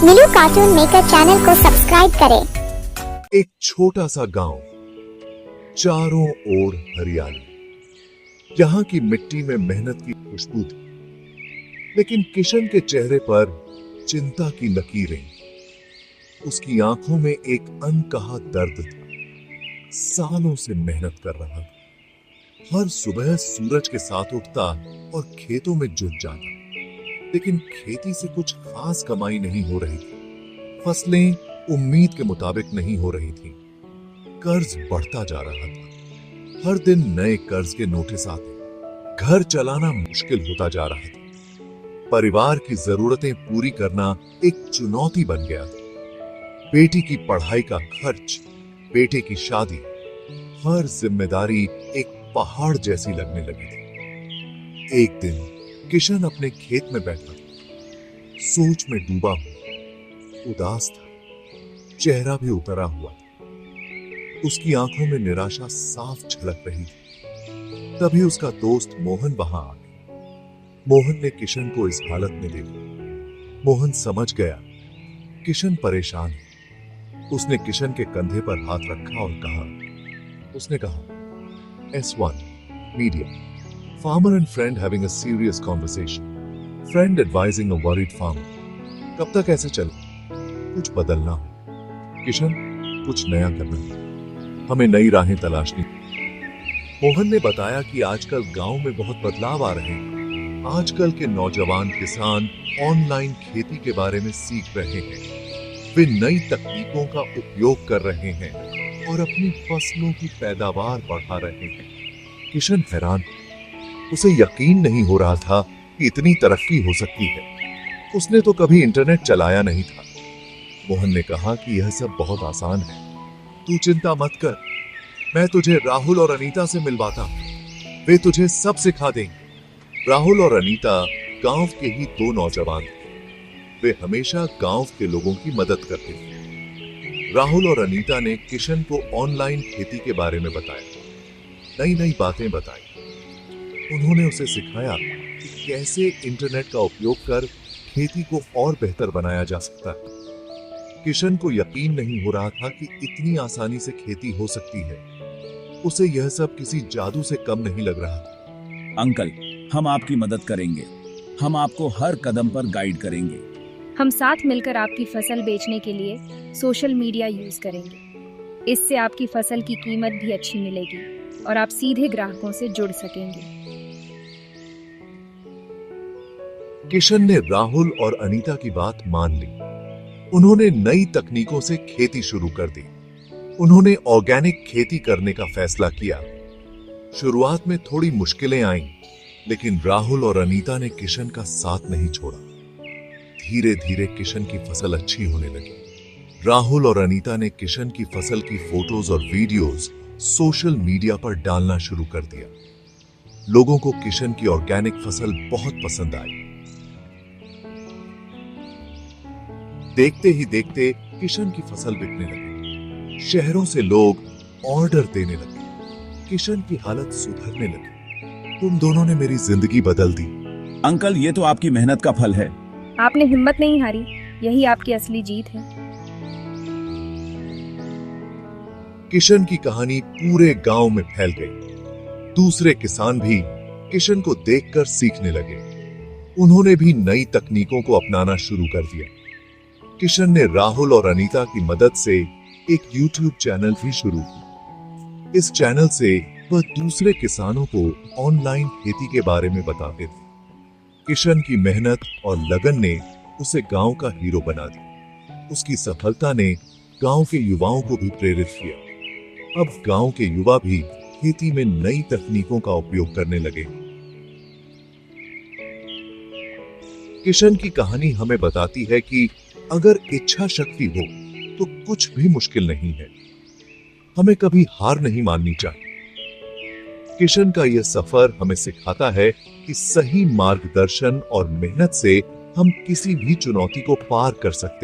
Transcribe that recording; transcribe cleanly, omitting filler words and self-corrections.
नीलू cartoon maker channel को subscribe करें। एक छोटा सा गांव, चारों ओर हरियाली, यहाँ की मिट्टी में मेहनत की खुशबू थी, लेकिन किशन के चेहरे पर चिंता की लकीरें। उसकी आंखों में एक अनकहा दर्द था। सालों से मेहनत कर रहा था, हर सुबह सूरज के साथ उठता और खेतों में जुट जाता, लेकिन खेती से कुछ खास कमाई नहीं हो रही थी। फसलें उम्मीद के मुताबिक नहीं हो रही थी। कर्ज बढ़ता जा रहा था, हर दिन नए कर्ज के नोटिस आते, घर चलाना मुश्किल होता जा रहा था। परिवार की जरूरतें पूरी करना एक चुनौती बन गया था। बेटी की पढ़ाई का खर्च, बेटे की शादी, हर जिम्मेदारी एक पहाड़ जैसी लगने लगी थी। एक दिन किशन अपने खेत में बैठा था, सोच में डूबा हुआ, उदास था, चेहरा भी उतरा हुआ था। उसकी आंखों में निराशा साफ झलक रही थी। तभी उसका दोस्त मोहन वहां आ गया। मोहन ने किशन को इस हालत में देखा। मोहन समझ गया किशन परेशान है। उसने किशन के कंधे पर हाथ रखा और उसने कहा, S1 medium, farmer and friend having a serious conversation, friend advising a worried farmer। कब तक ऐसे चले? कुछ बदलना हो किशन, कुछ नया करना है, हमें नई राहें तलाशनी। मोहन ने बताया कि आजकल गांव में बहुत बदलाव आ रहे हैं। आजकल के नौजवान किसान ऑनलाइन खेती के बारे में सीख रहे हैं। वे नई तकनीकों का उपयोग कर रहे हैं और अपनी फसलों की पैदावार बढ़ा रहे हैं। किशन हैरान, उसे यकीन नहीं हो रहा था कि इतनी तरक्की हो सकती है। उसने तो कभी इंटरनेट चलाया नहीं था। मोहन ने कहा कि यह सब बहुत आसान है, तू चिंता मत कर, मैं तुझे राहुल और अनीता से मिलवाता हूं, वे तुझे सब सिखा देंगे। राहुल और अनीता गांव के ही दो नौजवान थे। वे हमेशा गांव के लोगों की मदद करते थे। राहुल और अनीता ने किशन को ऑनलाइन खेती के बारे में बताया, नई नई बातें बताई। उन्होंने उसे सिखाया कि कैसे इंटरनेट का उपयोग कर खेती को और बेहतर बनाया जा सकता है। किशन को यकीन नहीं हो रहा था कि इतनी आसानी से खेती हो सकती है। उसे यह सब किसी जादू से कम नहीं लग रहा था। अंकल, हम आपकी मदद करेंगे, हम आपको हर कदम पर गाइड करेंगे। हम साथ मिलकर आपकी फसल बेचने के लिए सोशल मीडिया यूज करेंगे। इससे आपकी फसल की कीमत भी अच्छी मिलेगी और आप सीधे ग्राहकों से जुड़ सकेंगे। किशन ने राहुल और अनीता की बात मान ली। उन्होंने नई तकनीकों से खेती शुरू कर दी। उन्होंने ऑर्गेनिक खेती करने का फैसला किया। शुरुआत में थोड़ी मुश्किलें आईं, लेकिन राहुल और अनीता ने किशन का साथ नहीं छोड़ा। धीरे धीरे किशन की फसल अच्छी होने लगी। राहुल और अनीता ने किशन की फसल की फोटोज और वीडियोस सोशल मीडिया पर डालना शुरू कर दिया। लोगों को किशन की ऑर्गेनिक फसल बहुत पसंद आई। देखते ही देखते किशन की फसल बिकने लगी। शहरों से लोग ऑर्डर देने लगे। किशन की हालत सुधरने लगी। तुम दोनों ने मेरी जिंदगी बदल दी। अंकल, ये तो आपकी मेहनत का फल है। आपने हिम्मत नहीं हारी, यही आपकी असली जीत है। किशन की कहानी पूरे गांव में फैल गई। दूसरे किसान भी किशन को देखकर सीखने लगे। उन्होंने भी नई तकनीकों को अपनाना शुरू कर दिया। किशन ने राहुल और अनीता की मदद से एक YouTube चैनल भी शुरू किया। इस चैनल से वह दूसरे किसानों को ऑनलाइन खेती के बारे में बताते थे। किशन की मेहनत और लगन ने उसे गांव का हीरो बना दिया। उसकी सफलता ने गांव के युवाओं को भी प्रेरित किया। अब गांव के युवा भी खेती में नई तकनीकों का उपयोग करने लगे। किशन की कहानी हमें बताती है कि अगर इच्छा शक्ति हो तो कुछ भी मुश्किल नहीं है। हमें कभी हार नहीं माननी चाहिए। किशन का यह सफर हमें सिखाता है कि सही मार्गदर्शन और मेहनत से हम किसी भी चुनौती को पार कर सकते हैं।